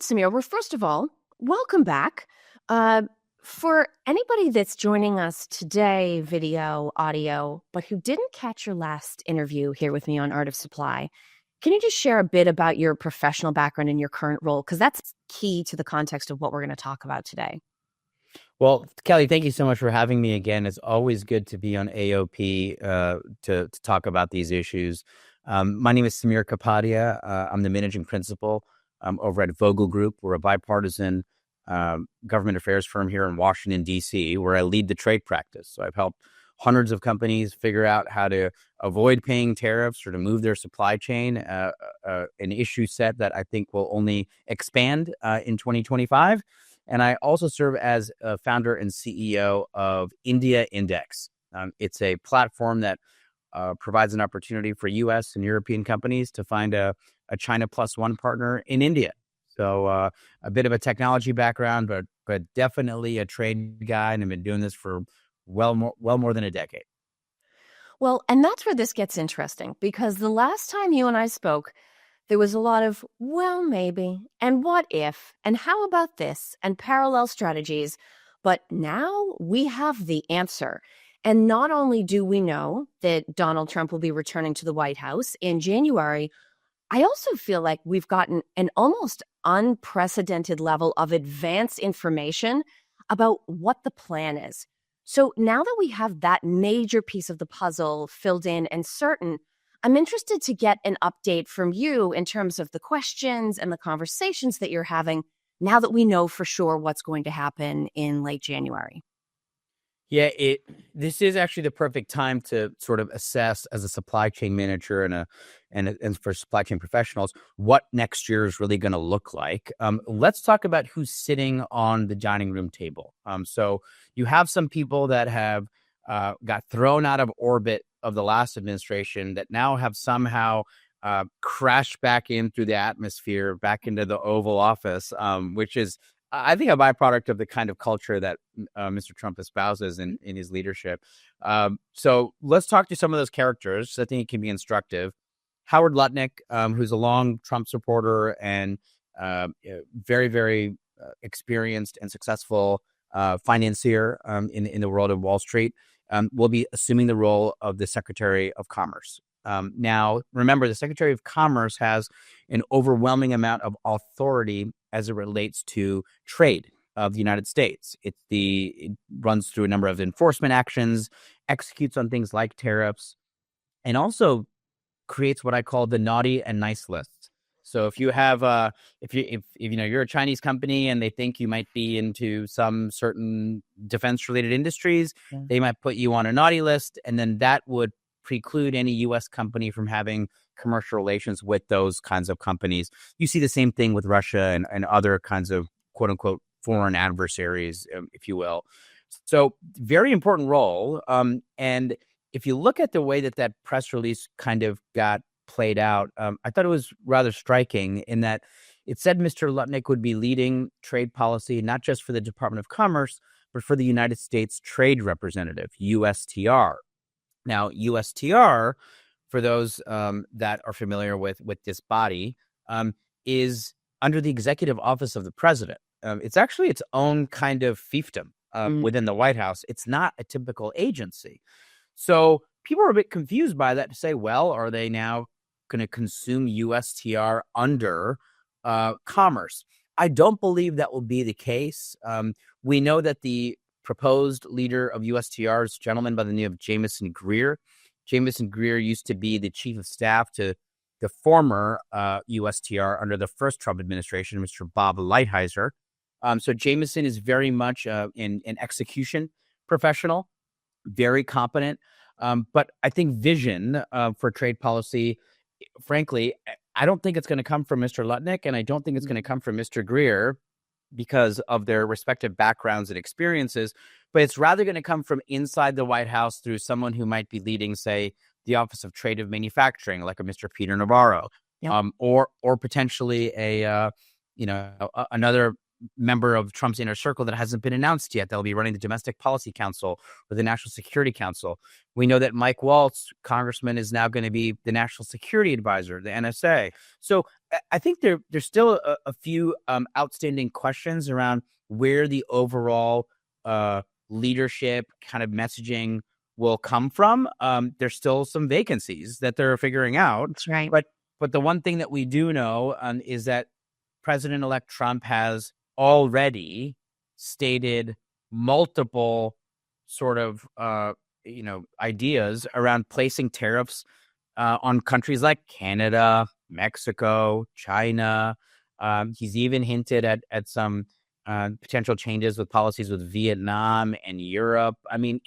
Samir. Well, first of all, welcome back. Uh, for anybody that's joining us today, video, audio, but who didn't catch your last interview here with me on Art of Supply, can you just share a bit about your professional background and your current role? Because that's key to the context of what we're going to talk about today. Well, Kelly, thank you so much for having me again. It's always good to be on AOP to talk about these issues. My name is Samir Kapadia. I'm the managing principal over at Vogel Group. We're a bipartisan government affairs firm here in Washington, D.C., where I lead the trade practice. So I've helped hundreds of companies figure out how to avoid paying tariffs or to move their supply chain, an issue set that I think will only expand in 2025. And I also serve as a founder and CEO of India Index. It's a platform that provides an opportunity for U.S. and European companies to find a China plus one partner in India. So a bit of a technology background, but definitely a trade guy, and I've been doing this for well more than a decade. Well, and that's where this gets interesting, because the last time you and I spoke, there was a lot of, well, maybe, and what if, and how about this, and parallel strategies. But now we have the answer. And not only do we know that Donald Trump will be returning to the White House in January, I also feel like we've gotten an almost unprecedented level of advanced information about what the plan is. So now that we have that major piece of the puzzle filled in and certain, I'm interested to get an update from you in terms of the questions and the conversations that you're having now that we know for sure what's going to happen in late January. Yeah, this is actually the perfect time to sort of assess as a supply chain manager and for supply chain professionals what next year is really going to look like. Let's talk about who's sitting on the dining room table. So you have some people that have got thrown out of orbit of the last administration that now have somehow crashed back in through the atmosphere, back into the Oval Office, which is, I think, a byproduct of the kind of culture that Mr. Trump espouses in his leadership. So let's talk to some of those characters. I think it can be instructive. Howard Lutnick, who's a long Trump supporter and very, very experienced and successful financier in the world of Wall Street, will be assuming the role of the Secretary of Commerce. Now, remember, the Secretary of Commerce has an overwhelming amount of authority as it relates to trade of the United States. It runs through a number of enforcement actions, executes on things like tariffs, and also creates what I call the naughty and nice lists. So if you have if you know you're a Chinese company and they think you might be into some certain defense related industries, they might put you on a naughty list, and then that would preclude any U.S. company from having commercial relations with those kinds of companies. You see the same thing with Russia and other kinds of quote unquote foreign adversaries, if you will. So very important role. And if you look at the way that press release kind of got played out, I thought it was rather striking in that it said Mr. Lutnick would be leading trade policy, not just for the Department of Commerce, but for the United States Trade Representative, USTR. Now, USTR, for those that are familiar with this body, is under the executive office of the president. It's actually its own kind of fiefdom within the White House. It's not a typical agency. So people are a bit confused by that to say, well, are they now going to consume USTR under commerce? I don't believe that will be the case. We know that the proposed leader of USTR is a gentleman by the name of Jamieson Greer. Jamieson Greer used to be the chief of staff to the former USTR under the first Trump administration, Mr. Bob Lighthizer. So Jamieson is very much an execution professional, very competent. But I think vision for trade policy, frankly, I don't think it's going to come from Mr. Lutnick, and I don't think it's going to come from Mr. Greer because of their respective backgrounds and experiences, but it's rather going to come from inside the White House through someone who might be leading, say, the Office of Trade of Manufacturing, like a Mr. Peter Navarro, or potentially another member of Trump's inner circle that hasn't been announced yet. That'll be running the Domestic Policy Council or the National Security Council. We know that Mike Waltz, congressman, is now going to be the National Security Advisor, the NSA. So I think there's still a few outstanding questions around where the overall leadership kind of messaging will come from. There's still some vacancies that they're figuring out. That's right. But the one thing that we do know is that President-elect Trump has already stated multiple sort of ideas around placing tariffs on countries like Canada, Mexico, China. He's even hinted at some potential changes with policies with Vietnam and Europe. I mean,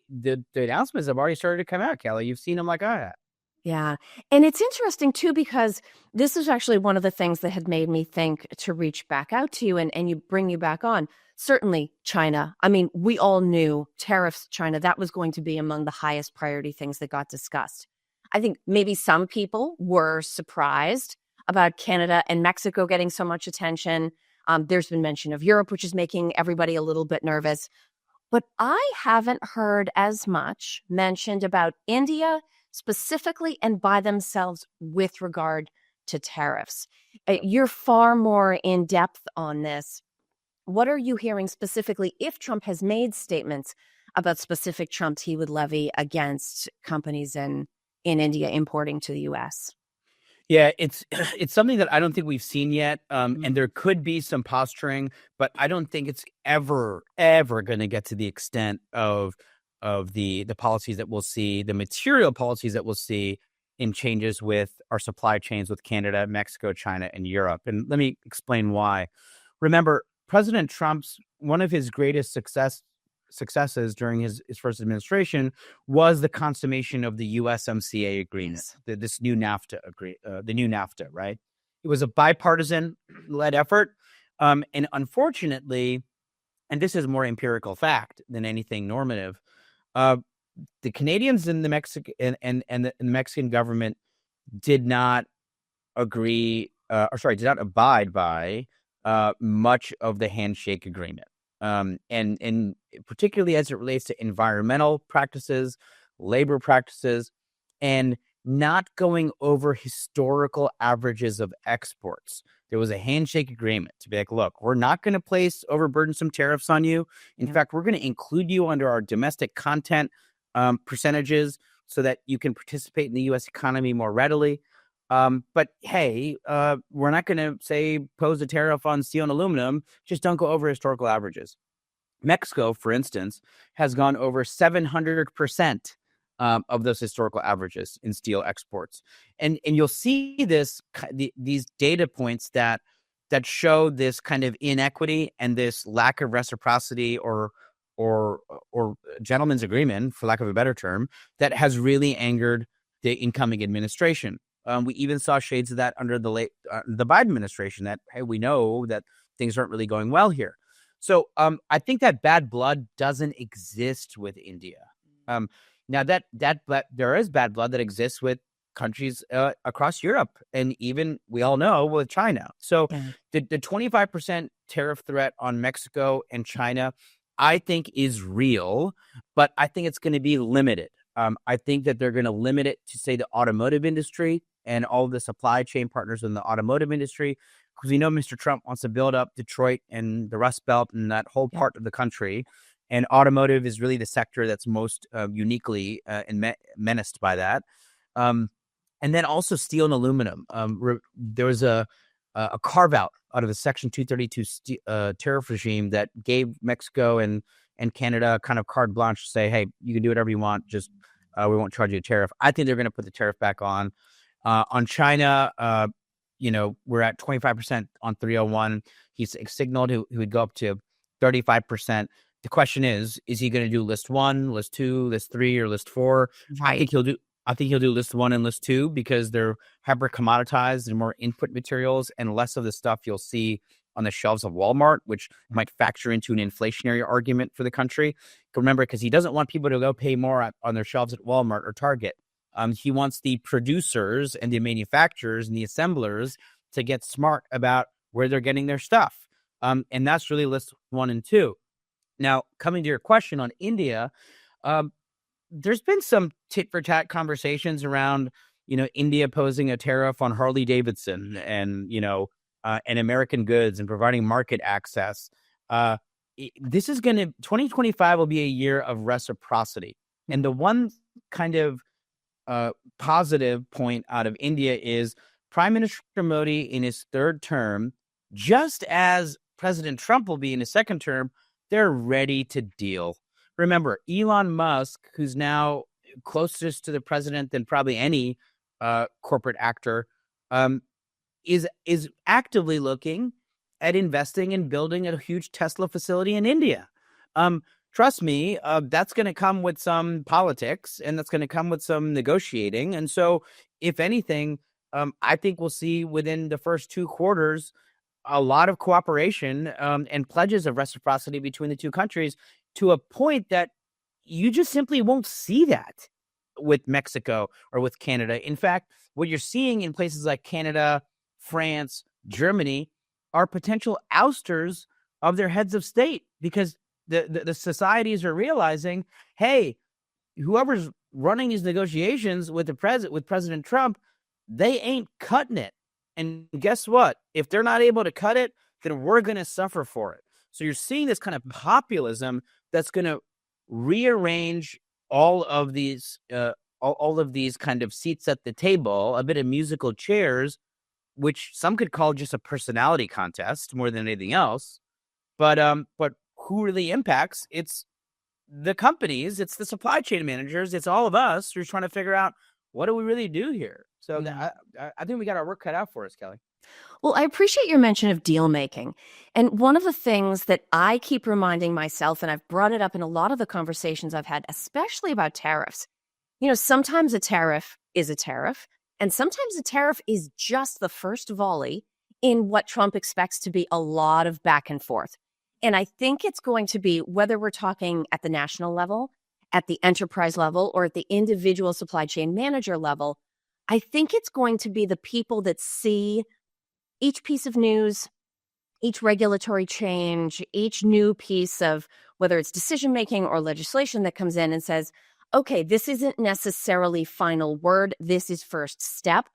the announcements have already started to come out, Kelly. You've seen them like I have. Yeah. And it's interesting, too, because this is actually one of the things that had made me think to reach back out to you and you bring you back on. Certainly, China. I mean, we all knew tariffs, China, that was going to be among the highest priority things that got discussed. I think maybe some people were surprised about Canada and Mexico getting so much attention. There's been mention of Europe, which is making everybody a little bit nervous. But I haven't heard as much mentioned about India specifically and by themselves with regard to tariffs. You're far more in depth on this. What are you hearing specifically if Trump has made statements about specific Trumps he would levy against companies in India importing to the U.S.? Yeah, it's something that I don't think we've seen yet, and there could be some posturing, but I don't think it's ever going to get to the extent of the policies that we'll see, the material policies that we'll see in changes with our supply chains with Canada, Mexico, China, and Europe. And let me explain why. Remember, President Trump's one of his greatest successes during his first administration was the consummation of the USMCA agreement, Yes. this new NAFTA the new NAFTA, right? It was a bipartisan led effort. And unfortunately, and this is more empirical fact than anything normative, the Canadians and the Mexican and the Mexican government did not did not abide by much of the handshake agreement. And particularly as it relates to environmental practices, labor practices, and not going over historical averages of exports. There was a handshake agreement to be like, look, we're not going to place overburdensome tariffs on you. In fact, we're going to include you under our domestic content percentages so that you can participate in the U.S. economy more readily. But hey, we're not going to say pose a tariff on steel and aluminum. Just don't go over historical averages. Mexico, for instance, has gone over 700% of those historical averages in steel exports, and you'll see these data points that show this kind of inequity and this lack of reciprocity or gentleman's agreement, for lack of a better term, that has really angered the incoming administration. We even saw shades of that under the Biden administration, that, hey, we know that things aren't really going well here. So I think that bad blood doesn't exist with India. Now that there is bad blood that exists with countries across Europe, and even we all know with China. So the 25% tariff threat on Mexico and China, I think, is real, but I think it's going to be limited. I think that they're going to limit it to, say, the automotive industry and all of the supply chain partners in the automotive industry, because we know Mr. Trump wants to build up Detroit and the Rust Belt and that whole part of the country. And automotive is really the sector that's most uniquely menaced by that. And then also steel and aluminum. There was a carve out of a Section 232 tariff regime that gave Mexico and Canada kind of carte blanche to say, hey, you can do whatever you want, just we won't charge you a tariff. I think they're going to put the tariff back on. On China, we're at 25% on 301. He's signaled he would go up to 35%. The question is he going to do list 1, list 2, list 3, or list 4? Right. I think he'll do list 1 and list 2 because they're hyper commoditized and more input materials and less of the stuff you'll see on the shelves of Walmart, which might factor into an inflationary argument for the country. Remember, because he doesn't want people to go pay more on their shelves at Walmart or Target. He wants the producers and the manufacturers and the assemblers to get smart about where they're getting their stuff. And that's really list 1 and 2. Now, coming to your question on India, um, there's been some tit for tat conversations around, India posing a tariff on Harley Davidson and American goods and providing market access. This is 2025 will be a year of reciprocity. And the one kind of positive point out of India is Prime Minister Modi in his 3rd term, just as President Trump will be in his 2nd term, they're ready to deal. Remember, Elon Musk, who's now closest to the president than probably any corporate actor, is actively looking at investing and building a huge Tesla facility in India. Trust me, that's going to come with some politics, and that's going to come with some negotiating. And so, if anything, I think we'll see within the first 2 quarters a lot of cooperation and pledges of reciprocity between the 2 countries, to a point that you just simply won't see that with Mexico or with Canada. In fact, what you're seeing in places like Canada, France, Germany are potential ousters of their heads of state, because the societies are realizing, hey, whoever's running these negotiations with President Trump, they ain't cutting it. And guess what? If they're not able to cut it, then we're going to suffer for it. So you're seeing this kind of populism that's going to rearrange all of these kind of seats at the table, a bit of musical chairs, which some could call just a personality contest more than anything else. But who really impacts? It's the companies, it's the supply chain managers, it's all of us who's trying to figure out, what do we really do here? So I think we got our work cut out for us, Kelly. Well, I appreciate your mention of deal making. And one of the things that I keep reminding myself, and I've brought it up in a lot of the conversations I've had, especially about tariffs, sometimes a tariff is a tariff, and sometimes a tariff is just the first volley in what Trump expects to be a lot of back and forth. And I think it's going to be, whether we're talking at the national level, at the enterprise level, or at the individual supply chain manager level, I think it's going to be the people that see each piece of news, each regulatory change, each new piece of, whether it's decision making or legislation that comes in and says, okay, this isn't necessarily final word, this is first step,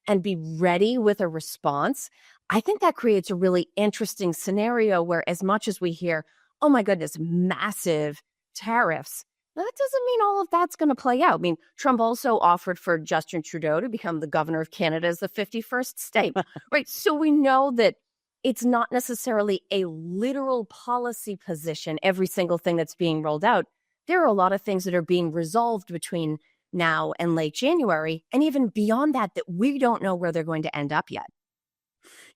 and be ready with a response. I think that creates a really interesting scenario where, as much as we hear, oh my goodness, massive tariffs, that doesn't mean all of that's going to play out. I mean, Trump also offered for Justin Trudeau to become the governor of Canada as the 51st state, right? So we know that it's not necessarily a literal policy position, every single thing that's being rolled out. There are a lot of things that are being resolved between now and late January, and even beyond that we don't know where they're going to end up yet.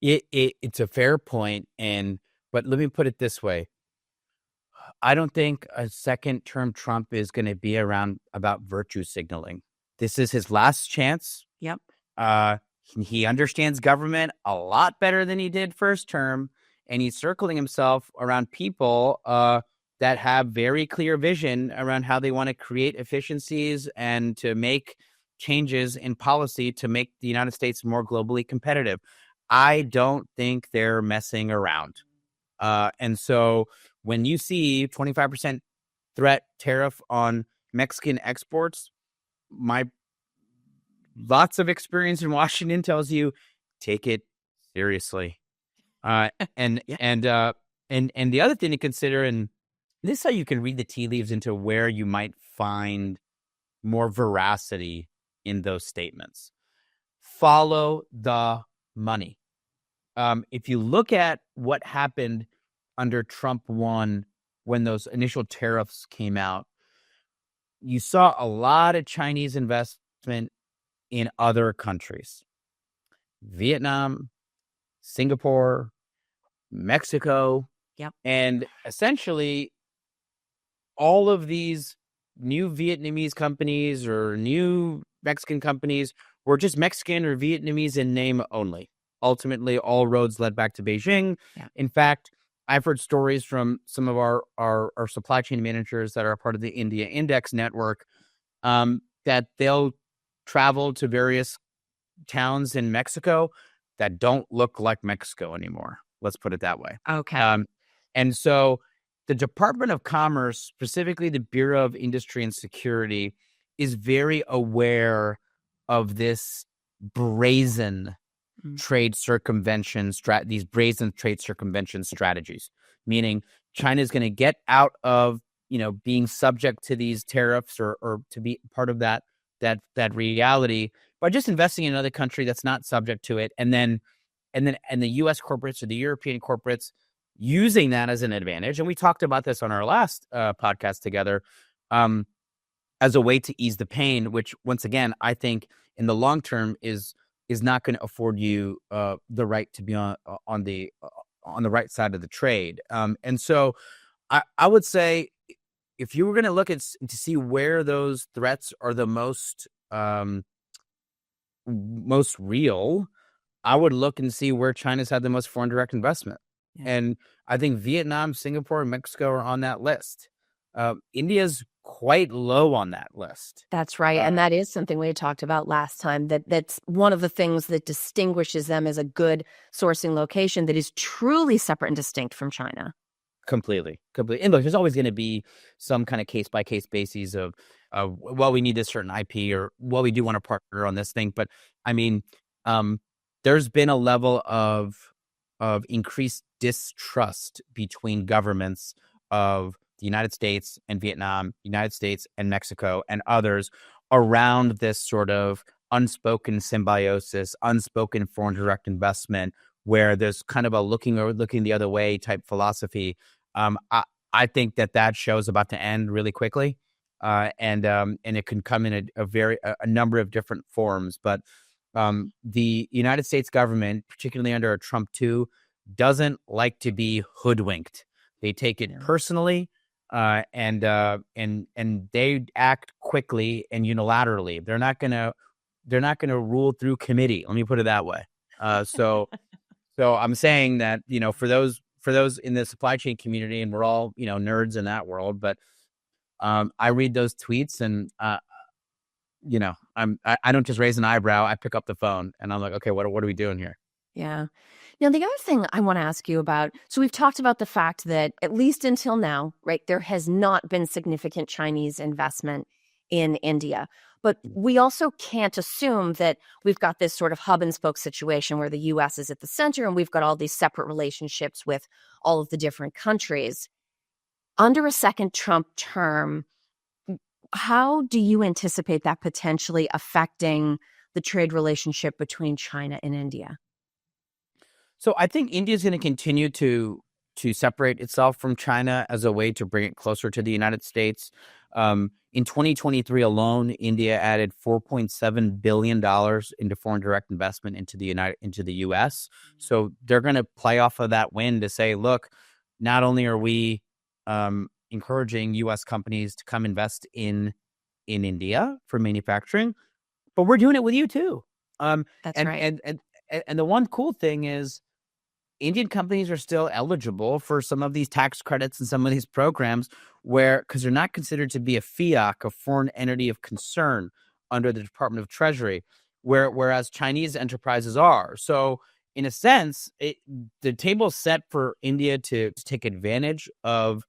It's a fair point, but let me put it this way. I don't think a 2nd term Trump is going to be around about virtue signaling. This is his last chance. Yep. He understands government a lot better than he did first term, and he's circling himself around people that have very clear vision around how they want to create efficiencies and to make changes in policy to make the United States more globally competitive. I don't think they're messing around. And so when you see 25% threat tariff on Mexican exports, my lots of experience in Washington tells you, take it seriously. And the other thing to consider, and this is how you can read the tea leaves into where you might find more veracity in those statements. Follow the money. If you look at what happened under Trump 1, when those initial tariffs came out, you saw a lot of Chinese investment in other countries. Vietnam, Singapore, Mexico. Yep. And essentially, all of these new Vietnamese companies or new Mexican companies were just Mexican or Vietnamese in name only. Ultimately, all roads led back to Beijing. Yeah. In fact, I've heard stories from some of our supply chain managers that are part of the India Index network, that they'll travel to various towns in Mexico that don't look like Mexico anymore. Let's put it that way. Okay. Um, and so the Department of Commerce, specifically the Bureau of Industry and Security, is very aware of this brazen Mm. trade circumvention these brazen trade circumvention strategies, meaning China is going to get out of being subject to these tariffs or to be part of that reality by just investing in another country that's not subject to it, and the U.S. corporates or the European corporates using that as an advantage. And we talked about this on our last podcast together, as a way to ease the pain, which once again I think in the long term is not going to afford you the right to be on the right side of the trade. And so I would say if you were going to look at to see where those threats are the most real, I would look and see where China's had the most foreign direct investment. Yeah. And I think Vietnam, Singapore, and Mexico are on that list. India's quite low on that list. That's right. And that is something we had talked about last time, that's one of the things that distinguishes them as a good sourcing location that is truly separate and distinct from China. Completely. And look, there's always going to be some kind of case by case basis of, well, we need this certain IP, or well, we do want to partner on this thing. But I mean, there's been a level of increased distrust between governments of the United States and Vietnam, United States and Mexico, and others around this sort of unspoken symbiosis, unspoken foreign direct investment, where there's kind of a looking the other way type philosophy. I think that show's about to end really quickly, and it can come in a number of different forms. But the United States government, particularly under a Trump 2, doesn't like to be hoodwinked. They take it personally, and they act quickly and unilaterally. They're not gonna rule through committee. Let me put it that way. So I'm saying that for those in the supply chain community, and we're all nerds in that world, but I read those tweets and I don't just raise an eyebrow. I pick up the phone and I'm like, okay, what are we doing here? Yeah. Now, the other thing I want to ask you about, so we've talked about the fact that at least until now, right, there has not been significant Chinese investment in India. But we also can't assume that we've got this sort of hub and spoke situation where the U.S. is at the center and we've got all these separate relationships with all of the different countries. Under a second Trump term, how do you anticipate that potentially affecting the trade relationship between China and India? So I think India is going to continue to separate itself from China as a way to bring it closer to the United States. In 2023 alone, India added $4.7 billion into foreign direct investment into the U.S. So they're going to play off of that win to say, look, not only are we encouraging U.S. companies to come invest in India for manufacturing, but we're doing it with you too. That's right. And the one cool thing is Indian companies are still eligible for some of these tax credits and some of these programs because they're not considered to be a FIAC, a foreign entity of concern under the Department of Treasury, whereas Chinese enterprises are. So in a sense, the table's set for India to take advantage of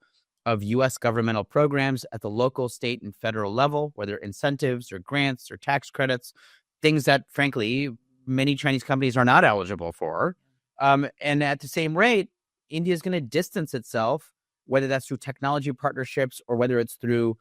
U.S. governmental programs at the local, state, and federal level, whether incentives or grants or tax credits, things that, frankly, many Chinese companies are not eligible for. And at the same rate, India is going to distance itself, whether that's through technology partnerships or whether it's through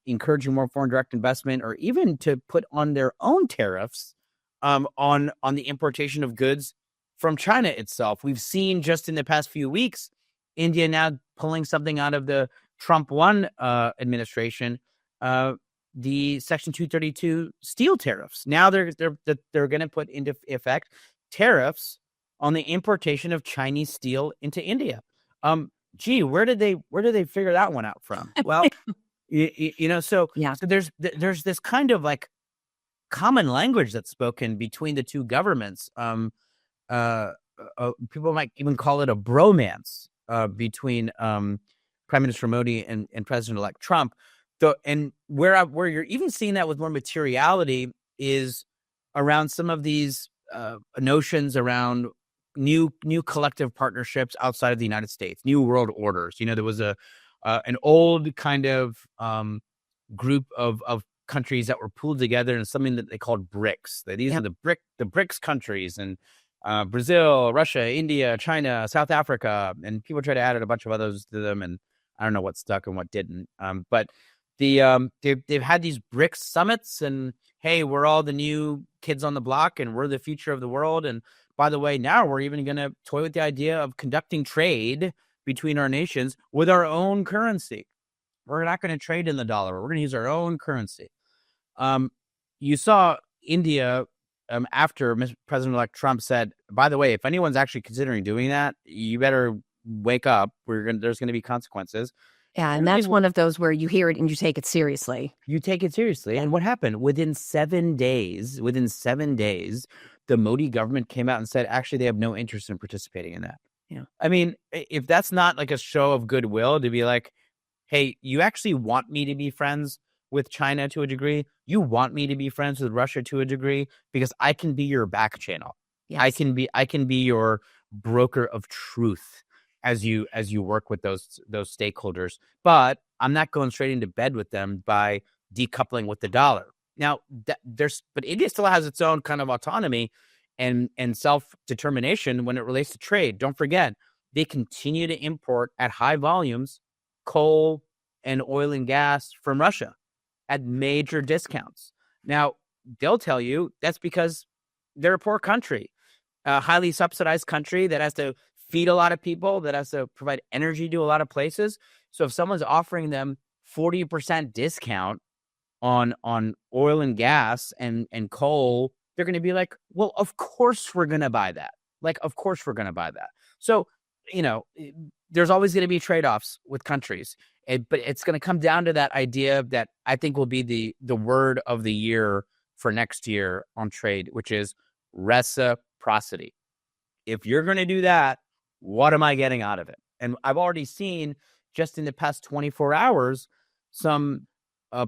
encouraging more foreign direct investment, or even to put on their own tariffs on the importation of goods from China itself. We've seen just in the past few weeks, India now pulling something out of the Trump 1 administration, the Section 232 steel tariffs. Now they're going to put into effect tariffs on the importation of Chinese steel into India. Where did they figure that one out from? Well, so there's this kind of like common language that's spoken between the two governments. People might even call it a bromance between Prime Minister Modi and President-elect Trump. And where you're even seeing that with more materiality is around some of these notions around new collective partnerships outside of the United States, new world orders. There was an old kind of group of countries that were pulled together in something that they called BRICS. These are the BRICS countries, and Brazil, Russia, India, China, South Africa, and people try to add a bunch of others to them, and I don't know what stuck and what didn't. But they've had these BRICS summits, and hey, we're all the new kids on the block, and we're the future of the world. And by the way, now we're even going to toy with the idea of conducting trade between our nations with our own currency. We're not going to trade in the dollar. We're going to use our own currency. You saw India after President-elect Trump said, by the way, if anyone's actually considering doing that, you better wake up. There's going to be consequences. Yeah, and that's one of those where you hear it and you take it seriously. You take it seriously. And what happened? Within 7 days, the Modi government came out and said, actually, they have no interest in participating in that. Yeah. I mean, if that's not like a show of goodwill to be like, hey, you actually want me to be friends with China to a degree. You want me to be friends with Russia to a degree because I can be your back channel. Yes. I can be your broker of truth as you work with those stakeholders. But I'm not going straight into bed with them by decoupling with the dollar. Now, but India still has its own kind of autonomy and self-determination when it relates to trade. Don't forget, they continue to import at high volumes coal and oil and gas from Russia at major discounts. Now, they'll tell you that's because they're a poor country, a highly subsidized country that has to feed a lot of people, that has to provide energy to a lot of places. So if someone's offering them 40% discount on oil and gas and coal, they're going to be like, well, of course we're going to buy that. So, there's always going to be trade-offs with countries, but it's going to come down to that idea that I think will be the word of the year for next year on trade, which is reciprocity. If you're going to do that, what am I getting out of it? And I've already seen just in the past 24 hours some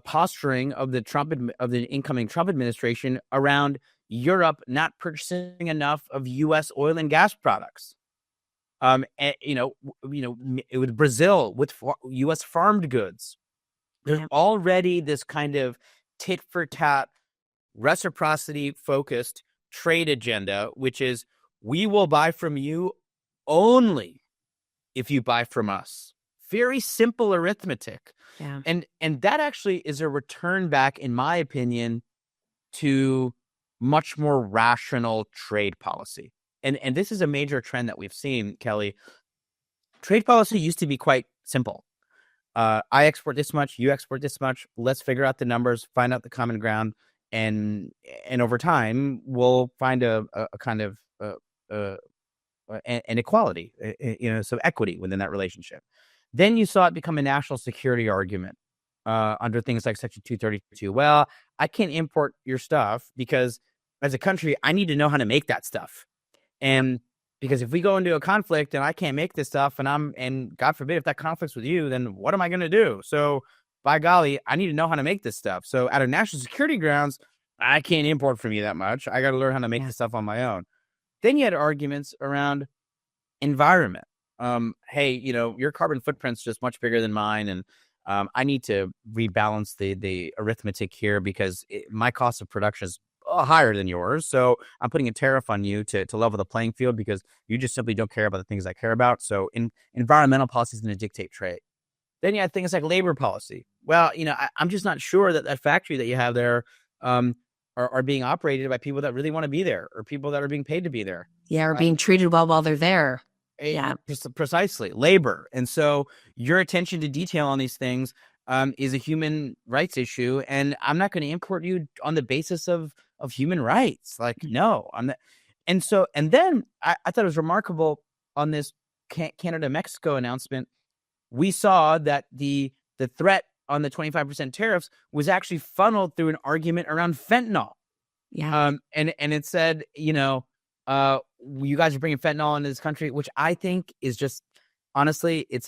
posturing of the incoming Trump administration around Europe not purchasing enough of U.S. oil and gas products. And, with Brazil, with U.S. farmed goods, there's already this kind of tit for tat, reciprocity focused trade agenda, which is we will buy from you only if you buy from us. Very simple arithmetic. Yeah. And that actually is a return back, in my opinion, to much more rational trade policy. And this is a major trend that we've seen, Kelly. Trade policy used to be quite simple. I export this much, you export this much. Let's figure out the numbers, find out the common ground, and over time we'll find a kind of an equality, some equity within that relationship. Then you saw it become a national security argument under things like Section 232. Well, I can't import your stuff because as a country, I need to know how to make that stuff. And because if we go into a conflict and I can't make this stuff and God forbid if that conflict's with you, then what am I going to do? So by golly, I need to know how to make this stuff. So out of national security grounds, I can't import from you that much. I got to learn how to make this stuff on my own. Then you had arguments around environment. Hey, your carbon footprint's just much bigger than mine. And I need to rebalance the arithmetic here because my cost of production is higher than yours. So I'm putting a tariff on you to level the playing field because you just simply don't care about the things I care about. So environmental policy is going to dictate trade. Then you have things like labor policy. Well, I'm just not sure that factory that you have there are being operated by people that really want to be there or people that are being paid to be there. Yeah, or being treated well while they're there. Yeah, precisely. Labor. And so your attention to detail on these things is a human rights issue. And I'm not going to import you on the basis of human rights. Like, no, I'm not. And then I thought it was remarkable on this Canada-Mexico announcement. We saw that the threat on the 25% tariffs was actually funneled through an argument around fentanyl. Yeah. And it said, you guys are bringing fentanyl into this country, which I think is just, honestly, it's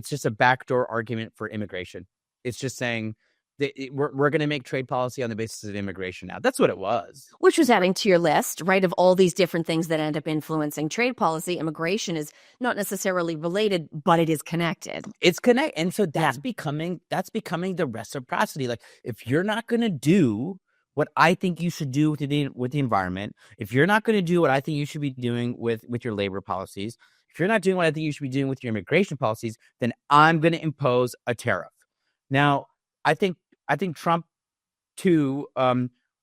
just a backdoor argument for immigration. It's just saying we're going to make trade policy on the basis of immigration now. That's what it was. Which was adding to your list, right, of all these different things that end up influencing trade policy. Immigration is not necessarily related, but it is connected. It's connect, and so that's becoming the reciprocity. Like, if you're not going to do what I think you should do with the environment, if you're not going to do what I think you should be doing with your labor policies, if you're not doing what I think you should be doing with your immigration policies, then I'm going to impose a tariff. Now, I think Trump too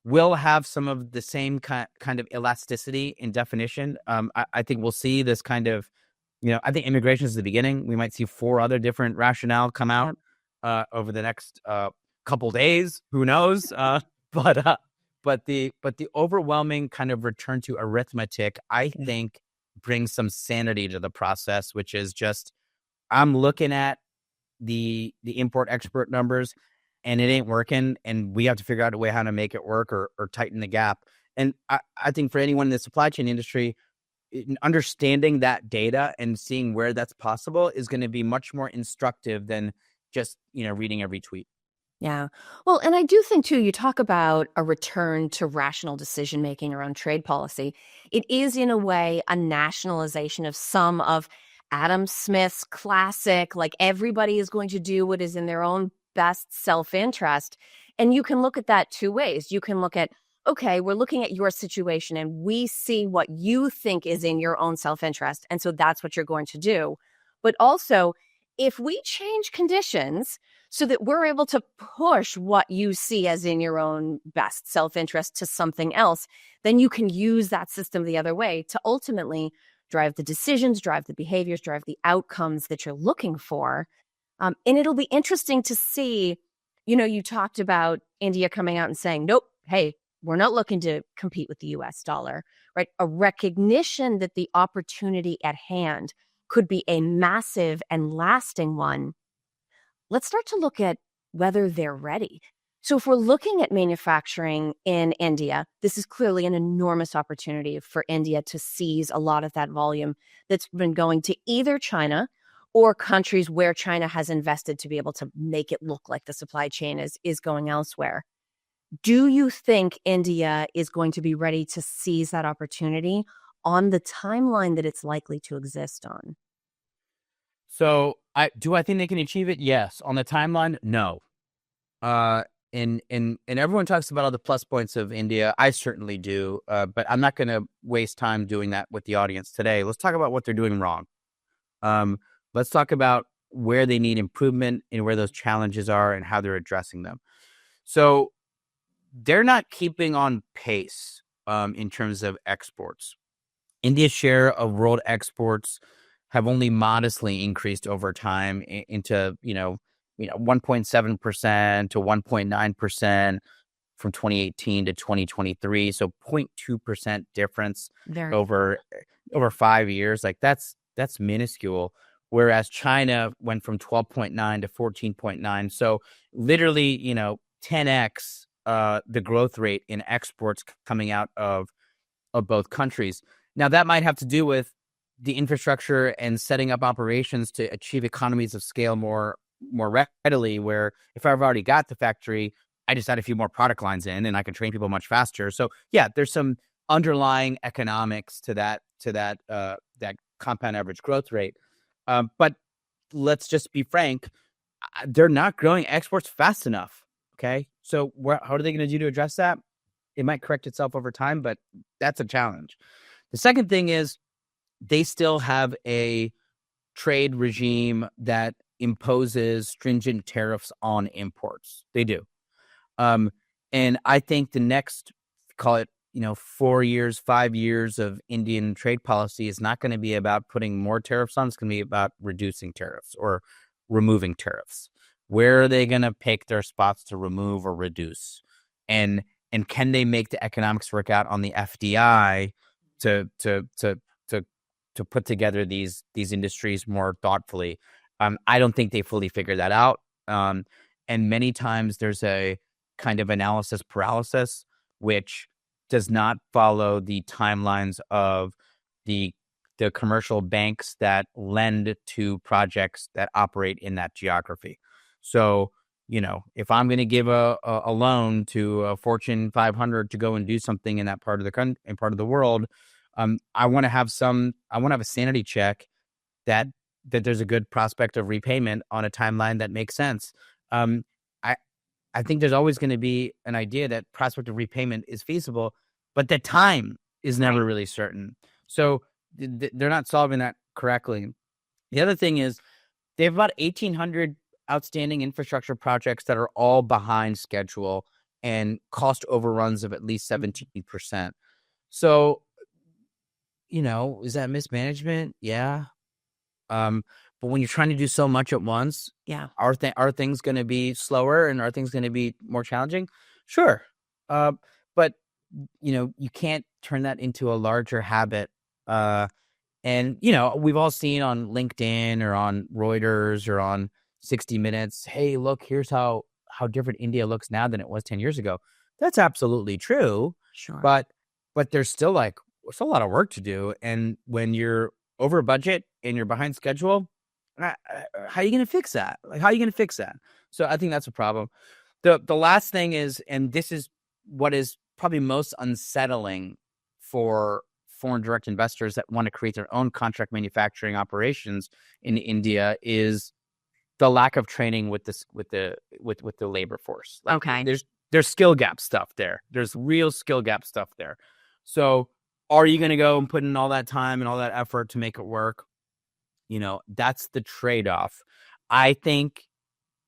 will have some of the same kind of elasticity in definition. I think we'll see this kind of, I think immigration is the beginning. We might see 4 other different rationale come out over the next couple days. Who knows? But the overwhelming kind of return to arithmetic, I think, brings some sanity to the process, which is just, I'm looking at the import export numbers, and it ain't working, and we have to figure out a way how to make it work or tighten the gap. And I think for anyone in the supply chain industry, understanding that data and seeing where that's possible is going to be much more instructive than just, reading every tweet. Yeah. Well, and I do think, too, you talk about a return to rational decision making around trade policy. It is, in a way, a nationalization of some of Adam Smith's classic, like, everybody is going to do what is in their own best self-interest. And you can look at that 2 ways. You can look at, okay, we're looking at your situation and we see what you think is in your own self-interest. And so that's what you're going to do. But also, if we change conditions so that we're able to push what you see as in your own best self-interest to something else, then you can use that system the other way to ultimately drive the decisions, drive the behaviors, drive the outcomes that you're looking for. And it'll be interesting to see, you talked about India coming out and saying, nope, hey, we're not looking to compete with the US dollar, right? A recognition that the opportunity at hand could be a massive and lasting one. Let's start to look at whether they're ready. So if we're looking at manufacturing in India, this is clearly an enormous opportunity for India to seize a lot of that volume that's been going to either China or countries where China has invested to be able to make it look like the supply chain is going elsewhere. Do you think India is going to be ready to seize that opportunity on the timeline that it's likely to exist on? So do I think they can achieve it? Yes. On the timeline, no. And everyone talks about all the plus points of India. I certainly do. But I'm not going to waste time doing that with the audience today. Let's talk about what they're doing wrong. Let's talk about where they need improvement and where those challenges are and how they're addressing them. So they're not keeping on pace in terms of exports. India's share of world exports have only modestly increased over time into 1.7% to 1.9% from 2018 to 2023. So 0.2% difference over 5 years. Like, that's minuscule. Whereas China went from 12.9 to 14.9. So literally, 10x the growth rate in exports coming out of both countries. Now, that might have to do with the infrastructure and setting up operations to achieve economies of scale more readily, where if I've already got the factory, I just add a few more product lines in and I can train people much faster. So yeah, there's some underlying economics to that compound average growth rate. But let's just be frank, they're not growing exports fast enough. Okay. So how are they going to do to address that? It might correct itself over time, but that's a challenge. The second thing is they still have a trade regime that imposes stringent tariffs on imports. They do. And I think the next, call it, 4 years, 5 years of Indian trade policy is not going to be about putting more tariffs on. It's going to be about reducing tariffs or removing tariffs. Where are they going to pick their spots to remove or reduce? And can they make the economics work out on the FDI to put together these industries more thoughtfully? I don't think they fully figured that out. And many times there's a kind of analysis paralysis, which does not follow the timelines of the commercial banks that lend to projects that operate in that geography. So, if I'm going to give a loan to a Fortune 500 to go and do something in that part of the country, in part of the world, I want to have a sanity check that there's a good prospect of repayment on a timeline that makes sense. Um, I I think there's always going to be an idea that prospect of repayment is feasible, but the time is never really certain. So they're not solving that correctly. The other thing is they have about 1,800 outstanding infrastructure projects that are all behind schedule and cost overruns of at least 17%. So, is that mismanagement? Yeah. But when you're trying to do so much at once, Yeah. are things going to be slower and are things going to be more challenging? Sure. But you can't turn that into a larger habit. And we've all seen on LinkedIn or on Reuters or on 60 Minutes, hey, look, here's how different India looks now than it was 10 years ago. That's absolutely true. Sure. But there's still a lot of work to do. And when you're over budget and you're behind schedule, how are you going to fix that? How are you going to fix that? So I think that's a problem. The last thing is, and this is what is probably most unsettling for foreign direct investors that want to create their own contract manufacturing operations in India, is the lack of training with the labor force. Okay. There's skill gap stuff there. There's real skill gap stuff there. So are you going to go and put in all that time and all that effort to make it work? That's the trade-off. I think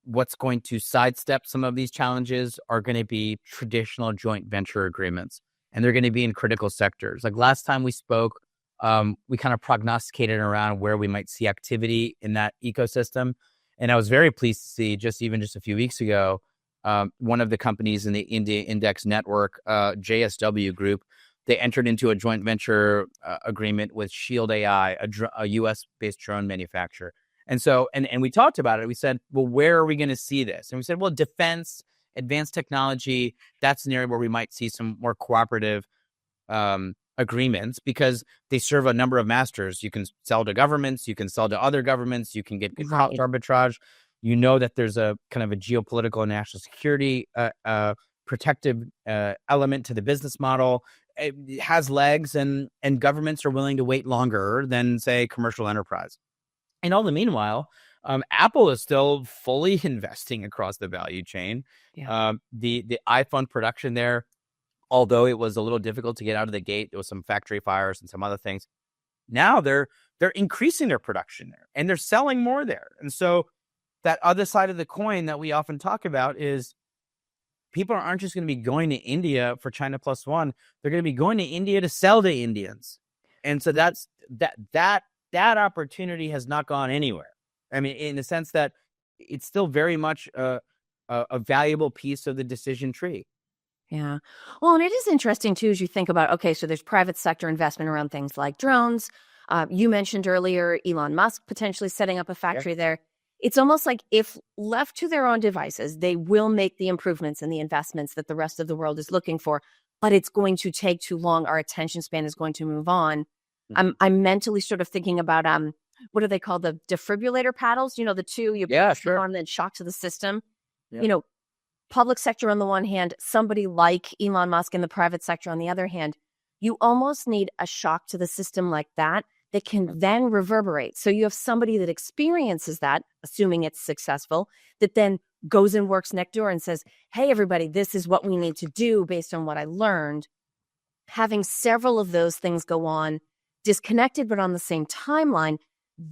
what's going to sidestep some of these challenges are going to be traditional joint venture agreements, and they're going to be in critical sectors. Like last time we spoke, we kind of prognosticated around where we might see activity in that ecosystem. And I was very pleased to see just a few weeks ago, one of the companies in the India Index network, JSW Group, they entered into a joint venture agreement with Shield AI, a US-based drone manufacturer. And so, and we talked about it. We said, well, where are we going to see this? And we said, well, defense, advanced technology, that's an area where we might see some more cooperative agreements, because they serve a number of masters. You can sell to governments, you can sell to other governments, you can get cost arbitrage. That there's a kind of a geopolitical and national security protective element to the business model. It has legs, and governments are willing to wait longer than, say, commercial enterprise. And all the meanwhile, Apple is still fully investing across the value chain. Yeah. The iPhone production there, although it was a little difficult to get out of the gate, there was some factory fires and some other things. Now they're increasing their production there, and they're selling more there. And so that other side of the coin that we often talk about is people aren't just going to be going to India for China Plus One. They're going to be going to India to sell to Indians. And so that opportunity has not gone anywhere. I mean, in the sense that it's still very much a valuable piece of the decision tree. Yeah. Well, and it is interesting, too, as you think about, okay, so there's private sector investment around things like drones. You mentioned earlier Elon Musk potentially setting up a factory there. It's almost like if left to their own devices, they will make the improvements and the investments that the rest of the world is looking for, but it's going to take too long. Our attention span is going to move on. I'm mentally sort of thinking about, what are they called? The defibrillator paddles, the two, you put on, then shock to the system. Yeah. Public sector on the one hand, somebody like Elon Musk in the private sector on the other hand, you almost need a shock to the system like that can then reverberate. So you have somebody that experiences that, assuming it's successful, that then goes and works next door and says, hey, everybody, this is what we need to do based on what I learned. Having several of those things go on, disconnected but on the same timeline,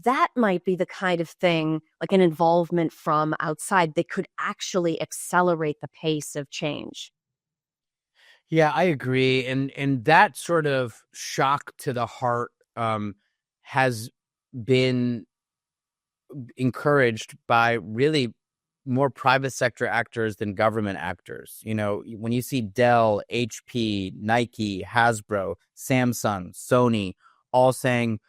that might be the kind of thing, like an involvement from outside, that could actually accelerate the pace of change. Yeah, I agree. And that sort of shock to the heart has been encouraged by really more private sector actors than government actors. When you see Dell, HP, Nike, Hasbro, Samsung, Sony all saying,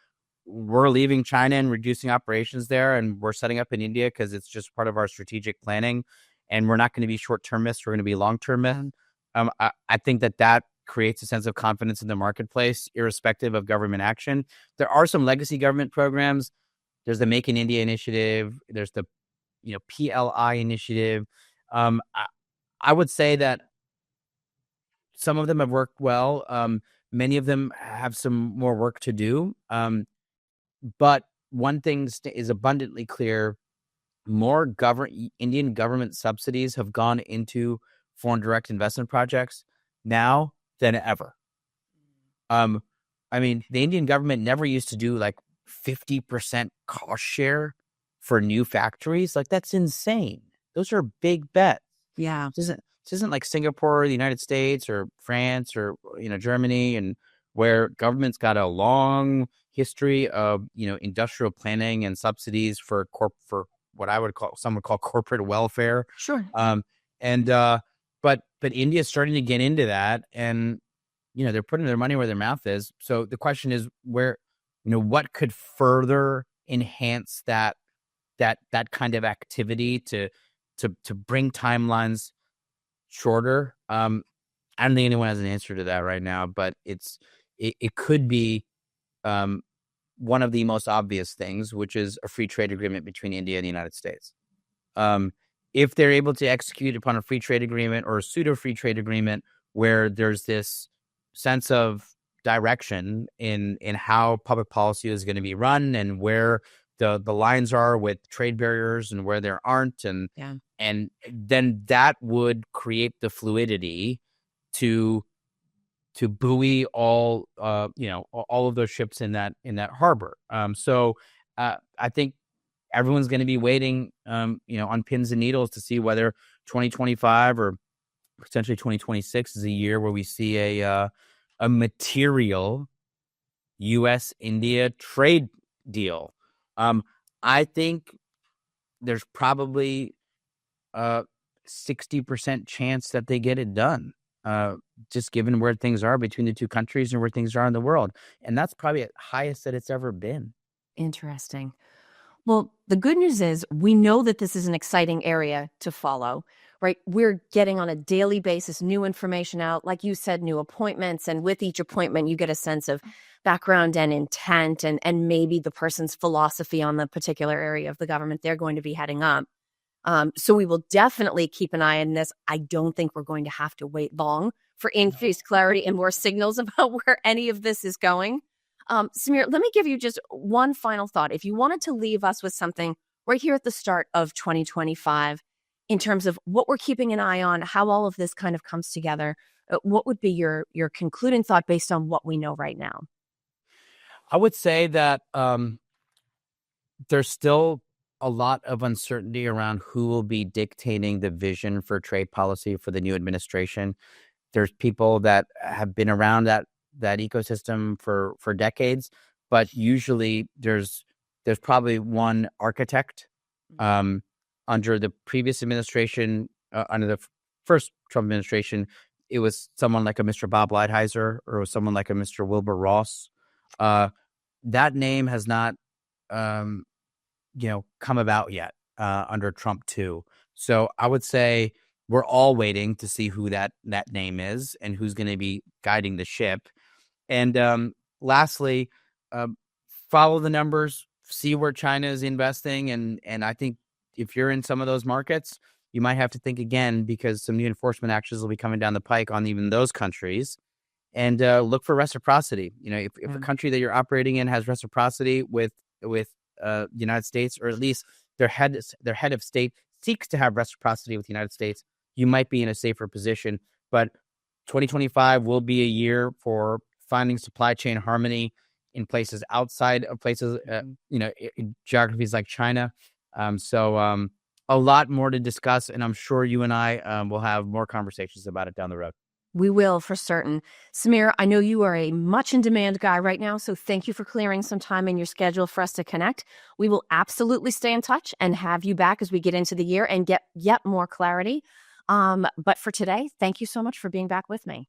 we're leaving China and reducing operations there, and we're setting up in India because it's just part of our strategic planning, and we're not going to be short-termists, we're going to be long-termists. I think that creates a sense of confidence in the marketplace, irrespective of government action. There are some legacy government programs. There's the Make in India initiative. There's the PLI initiative. I would say that some of them have worked well. Many of them have some more work to do. But one thing is abundantly clear: more Indian government subsidies have gone into foreign direct investment projects now than ever. I mean, the Indian government never used to do like 50% cost share for new factories. Like, that's insane. Those are big bets. Yeah. This isn't like Singapore or the United States or France or Germany, and where government's got a long history of industrial planning and subsidies for what some would call corporate welfare. Sure. And but India's starting to get into that, and they're putting their money where their mouth is. So the question is, what could further enhance that kind of activity to bring timelines shorter? I don't think anyone has an answer to that right now, but it could be one of the most obvious things, which is a free trade agreement between India and the United States. If they're able to execute upon a free trade agreement or a pseudo free trade agreement where there's this sense of direction in how public policy is going to be run, and where the lines are with trade barriers and where there aren't, and then that would create the fluidity to buoy all of those ships in that harbor. So I think everyone's going to be waiting on pins and needles to see whether 2025 or potentially 2026 is a year where we see a material U.S.-India trade deal. I think there's probably a 60% chance that they get it done, just given where things are between the two countries and where things are in the world. And that's probably the highest that it's ever been. Interesting. Well, the good news is we know that this is an exciting area to follow, right? We're getting on a daily basis new information out, like you said, new appointments. And with each appointment, you get a sense of background and intent, and maybe the person's philosophy on the particular area of the government they're going to be heading up. So we will definitely keep an eye on this. I don't think we're going to have to wait long for increased clarity and more signals about where any of this is going. Samir, let me give you just one final thought. If you wanted to leave us with something right here at the start of 2025, in terms of what we're keeping an eye on, how all of this kind of comes together, what would be your concluding thought based on what we know right now? I would say that there's still a lot of uncertainty around who will be dictating the vision for trade policy for the new administration. There's people that have been around that ecosystem for decades, but usually there's probably one architect. Under the previous administration, under the first Trump administration, it was someone like a Mr. Bob Lighthizer, or it was someone like a Mr. Wilbur Ross. That name has not come about yet under Trump too. So I would say we're all waiting to see who that name is and who's going to be guiding the ship. And lastly, follow the numbers, see where China is investing. And I think if you're in some of those markets, you might have to think again, because some new enforcement actions will be coming down the pike on even those countries. And look for reciprocity. If a country that you're operating in has reciprocity with the United States, or at least their head of state seeks to have reciprocity with the United States, you might be in a safer position. But 2025 will be a year for finding supply chain harmony in places outside of places, in geographies like China. So a lot more to discuss, and I'm sure you and I will have more conversations about it down the road. We will, for certain. Samir, I know you are a much in demand guy right now, so thank you for clearing some time in your schedule for us to connect. We will absolutely stay in touch and have you back as we get into the year and get yet more clarity. But for today, thank you so much for being back with me.